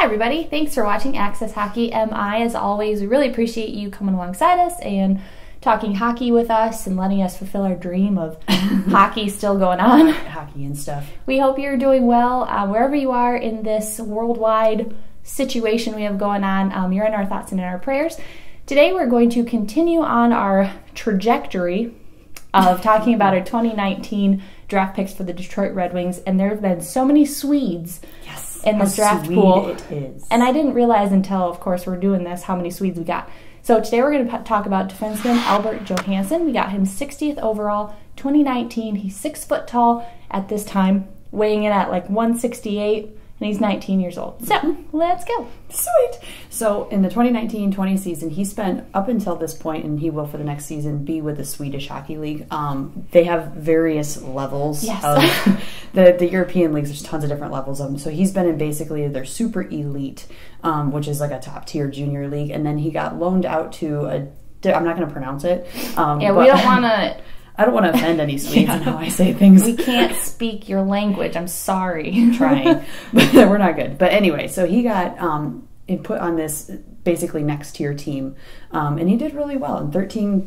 Hi everybody, thanks for watching Access Hockey MI. As always, we really appreciate you coming alongside us and talking hockey with us and letting us fulfill our dream of hockey still going on. Hockey and stuff. We hope you're doing well wherever you are in this worldwide situation we have going on. You're in our thoughts and in our prayers. Today we're going to continue on our trajectory of talking about our 2019 draft picks for the Detroit Red Wings, and there have been so many Swedes in this draft pool. It is. And I didn't realize until, of course, we're doing this, how many Swedes we got. So today we're going to talk about defenseman Albert Johansson. We got him 60th overall, 2019. He's 6 foot tall at this time, weighing in at like 168, and he's 19 years old. So let's go. Sweet. So in the 2019-20 season, he spent up until this point, and he will for the next season, be with the Swedish Hockey League. They have various levels of the European leagues. There's tons of different levels of them. So he's been in basically their super elite, which is like a top tier junior league, and then he got loaned out to a. I'm not going to pronounce it. We don't want to. I don't want to offend any Swedes in how I say things. We can't speak your language. I'm sorry. Trying. But we're not good. But anyway, so he got put on this basically next tier team. And he did really well.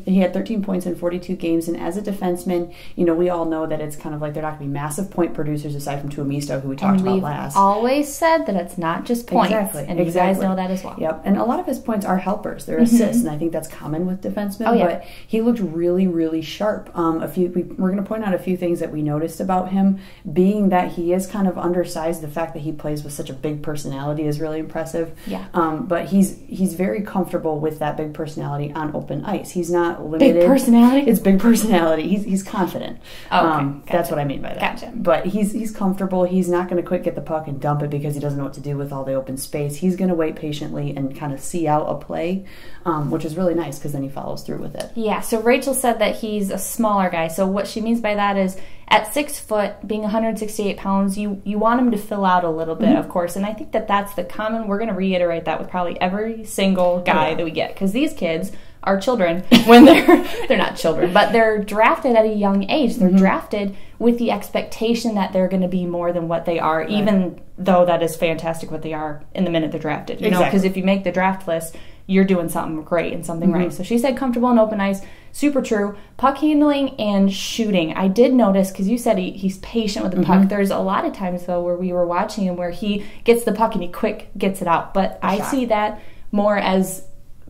He had 13 points in 42 games. And as a defenseman, we all know that it's kind of like they're not going to be massive point producers aside from Tuomisto, who we talked about last. Always said that it's not just points. And you guys know that as well. Yep. And a lot of his points are helpers. They're assists. And I think that's common with defensemen. But he looked really, really sharp. We're going to point out a few things that we noticed about him, being that he is kind of undersized. The fact that he plays with such a big personality is really impressive. Yeah. But he's very comfortable with that big personality on open ice. He's not limited. Big personality? It's big personality. He's confident. Oh, okay. That's what I mean by that. Gotcha. But he's comfortable. He's not going to quick get the puck and dump it because he doesn't know what to do with all the open space. He's going to wait patiently and kind of see out a play, which is really nice because then he follows through with it. Yeah, so Rachel said that he's a smaller guy. So what she means by that is at 6 foot, being 168 pounds, you want him to fill out a little bit, of course. And I think that's the common, we're going to reiterate that with probably every single guy that we get. Because these kids are children when they're not children, but they're drafted at a young age. They're drafted with the expectation that they're going to be more than what they are, even though that is fantastic what they are in the minute they're drafted. You know, because if you make the draft list, you're doing something great and something right. So she said comfortable in open ice. Super true. Puck handling and shooting. I did notice, because you said he's patient with the puck. There's a lot of times, though, where we were watching him where he gets the puck and he quick gets it out. But I see that more as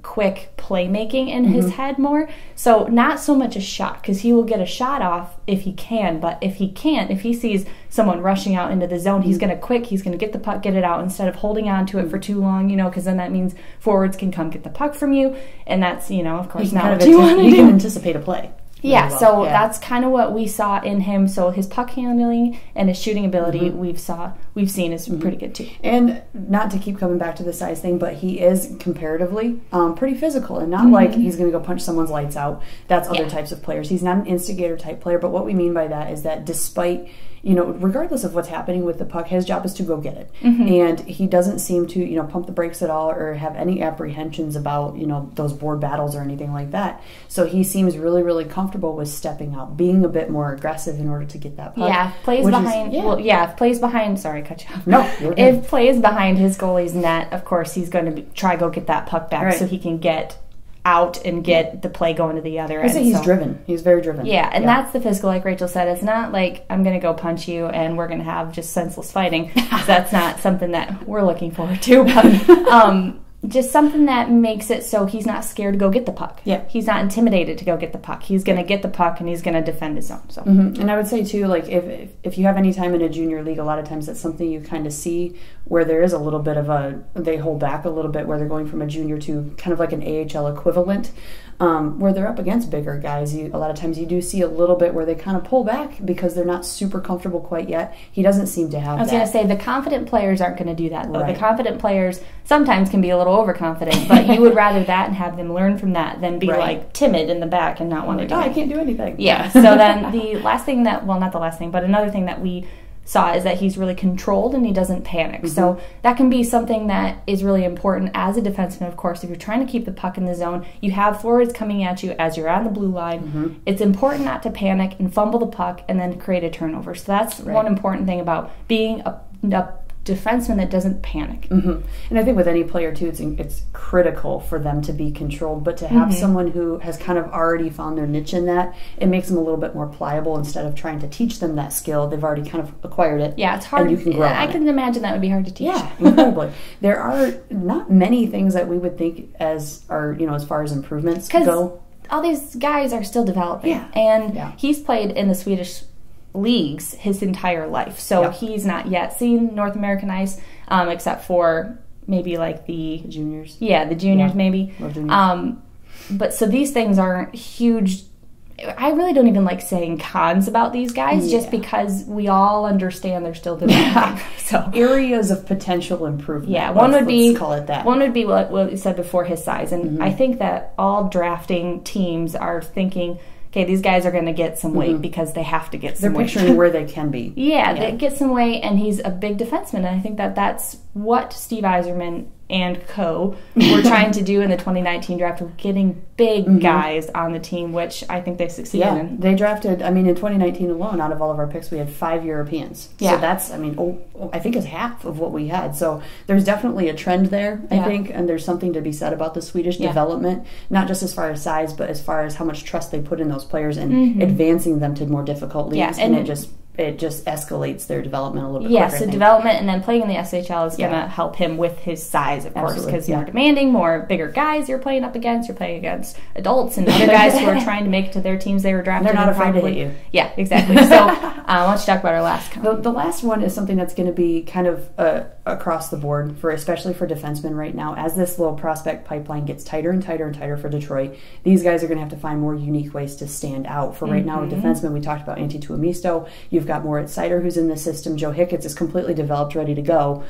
quick playmaking in his head more. So not so much a shot, because he will get a shot off if he can. But if he can't, if he sees someone rushing out into the zone, he's going to get the puck, get it out instead of holding on to it for too long, because then that means forwards can come get the puck from you. And that's, of course, not what you want to do. You can anticipate a play. Yeah, so that's kind of what we saw in him. So his puck handling and his shooting ability we've seen is pretty good too. And not to keep coming back to the size thing, but he is comparatively pretty physical, and not like he's going to go punch someone's lights out. That's other types of players. He's not an instigator type player, but what we mean by that is that despite regardless of what's happening with the puck, his job is to go get it. And he doesn't seem to, pump the brakes at all or have any apprehensions about, those board battles or anything like that. So he seems really, really comfortable with stepping out, being a bit more aggressive in order to get that puck. Yeah, if plays behind, sorry, cut you off. No, if plays behind his goalie's net, of course, he's going to try go get that puck back so he can get out and get the play going to the other end. I say he's driven. He's very driven. Yeah, and that's the physical, like Rachel said. It's not like I'm going to go punch you and we're going to have just senseless fighting. That's not something that we're looking forward to. But just something that makes it so he's not scared to go get the puck. Yeah. He's not intimidated to go get the puck. He's going to get the puck and he's going to defend his zone. So. And I would say, too, like if you have any time in a junior league, a lot of times that's something you kind of see where there is a little bit of they hold back a little bit where they're going from a junior to kind of like an AHL equivalent. Where they're up against bigger guys, a lot of times you do see a little bit where they kind of pull back because they're not super comfortable quite yet. He doesn't seem to have that. I was going to say, the confident players aren't going to do that, though. The confident players sometimes can be a little overconfident, but you would rather that and have them learn from that than be like timid in the back and not want to do anything. I can't do anything. Yeah, so then the last thing not the last thing, but another thing that we saw is that he's really controlled and he doesn't panic. So that can be something that is really important as a defenseman, of course. If you're trying to keep the puck in the zone, you have forwards coming at you as you're on the blue line. It's important not to panic and fumble the puck and then create a turnover. So that's one important thing about being a defenseman that doesn't panic. And I think with any player too, it's critical for them to be controlled, but to have someone who has kind of already found their niche in that, it makes them a little bit more pliable. Instead of trying to teach them that skill, they've already kind of acquired it. Yeah, it's hard. And you can grow I can imagine that would be hard to teach. Yeah, incredibly. There are not many things that we would think as far as improvements go. All these guys are still developing. Yeah. And he's played in the Swedish leagues his entire life. So he's not yet seen North American ice, except for maybe like the juniors. Yeah, the juniors maybe. Juniors. But so these things aren't huge. I really don't even like saying cons about these guys just because we all understand they're still developing. So areas of potential improvement. Yeah, let's call it that. One would be what we said before, his size. And I think that all drafting teams are thinking, okay, these guys are going to get some weight because they have to get some weight. They're picturing where they can be. They get some weight, and he's a big defenseman. And I think that that's what Steve Yzerman and co were trying to do in the 2019 draft, of getting big guys on the team, which I think they succeeded in. They drafted, in 2019 alone, out of all of our picks, we had 5 Europeans. Yeah. So that's, I think is half of what we had. So there's definitely a trend there, I think, and there's something to be said about the Swedish development, not just as far as size, but as far as how much trust they put in those players and advancing them to more difficult leagues, and it just escalates their development a little bit quicker. So development, and then playing in the SHL is going to help him with his size, of course, because you're demanding more bigger guys you're playing up against. You're playing against adults and other guys who are trying to make it to their teams they were drafted. They're not afraid to hit you. Yeah, exactly. So why don't you talk about our last comment? The last one is something that's going to be kind of across the board, especially for defensemen right now. As this little prospect pipeline gets tighter and tighter and tighter for Detroit, these guys are going to have to find more unique ways to stand out. For right now, with defensemen, we talked about Antti Tuomisto. You've got Moritz Seider, who's in the system. Joe Hicketts is completely developed, ready to go,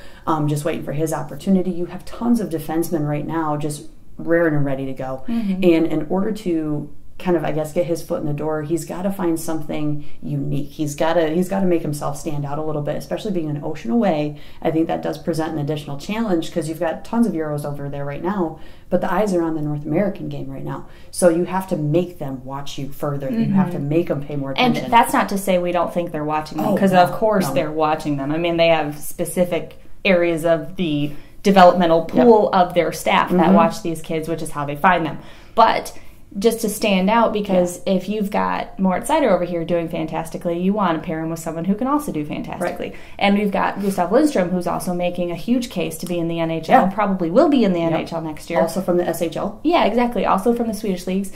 just waiting for his opportunity. You have tons of defensemen right now just raring and ready to go. And in order to kind of, I guess, get his foot in the door, he's got to find something unique. He's got to make himself stand out a little bit, especially being an ocean away. I think that does present an additional challenge because you've got tons of Euros over there right now, but the eyes are on the North American game right now. So you have to make them watch you further. You have to make them pay more attention. And that's not to say we don't think they're watching them, because of course they're watching them. They have specific areas of the developmental pool of their staff that watch these kids, which is how they find them. But just to stand out, because if you've got Moritz Seider over here doing fantastically, you want to pair him with someone who can also do fantastically. And we've got Gustav Lindstrom, who's also making a huge case to be in the NHL, probably will be in the NHL next year. Also from the SHL. Yeah, exactly. Also from the Swedish leagues.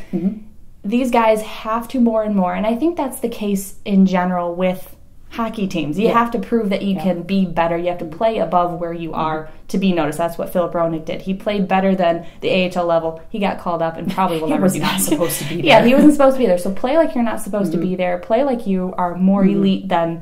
These guys have to more and more, and I think that's the case in general with hockey teams. You have to prove that you can be better. You have to play above where you are to be noticed. That's what Philip Roenick did. He played better than the AHL level. He got called up and probably will never be not supposed to be there. Yeah, he wasn't supposed to be there. So play like you're not supposed to be there. Play like you are more elite than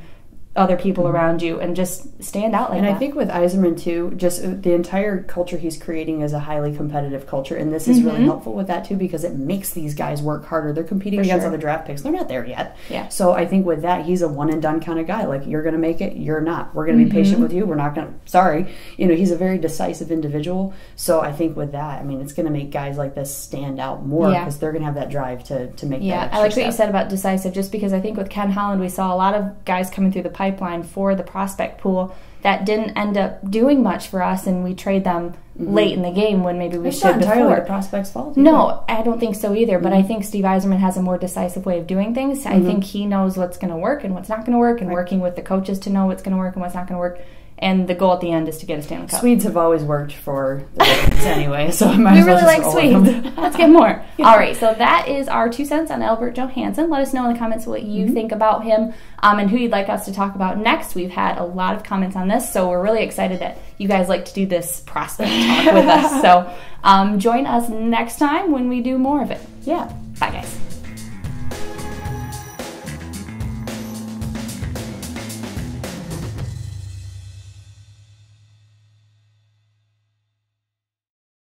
other people around you, and just stand out like that. And I think with Yzerman too, just the entire culture he's creating is a highly competitive culture, and this is really helpful with that too, because it makes these guys work harder. They're competing against other draft picks. They're not there yet. So I think with that, he's a one and done kind of guy. Like, you're going to make it, you're not. We're going to be patient with you. We're not going to, sorry. He's a very decisive individual. So I think with that, it's going to make guys like this stand out more, because they're going to have that drive to make that. Yeah, I like what you said about decisive, just because I think with Ken Holland, we saw a lot of guys coming through the pipeline for the prospect pool that didn't end up doing much for us, and we trade them late in the game when maybe we should before. It's not entirely the prospect's fault. No, I don't think so either, but I think Steve Yzerman has a more decisive way of doing things. I think he knows what's going to work and what's not going to work, and working with the coaches to know what's going to work and what's not going to work. And the goal at the end is to get a Stanley Cup. Swedes have always worked for the Swedes anyway, so I might we as well really like just Swedes. Let's get more. All right, so that is our 2 cents on Albert Johansson. Let us know in the comments what you think about him, and who you'd like us to talk about next. We've had a lot of comments on this, so we're really excited that you guys like to do this prospect talk with us. So join us next time when we do more of it. Yeah. Bye, guys.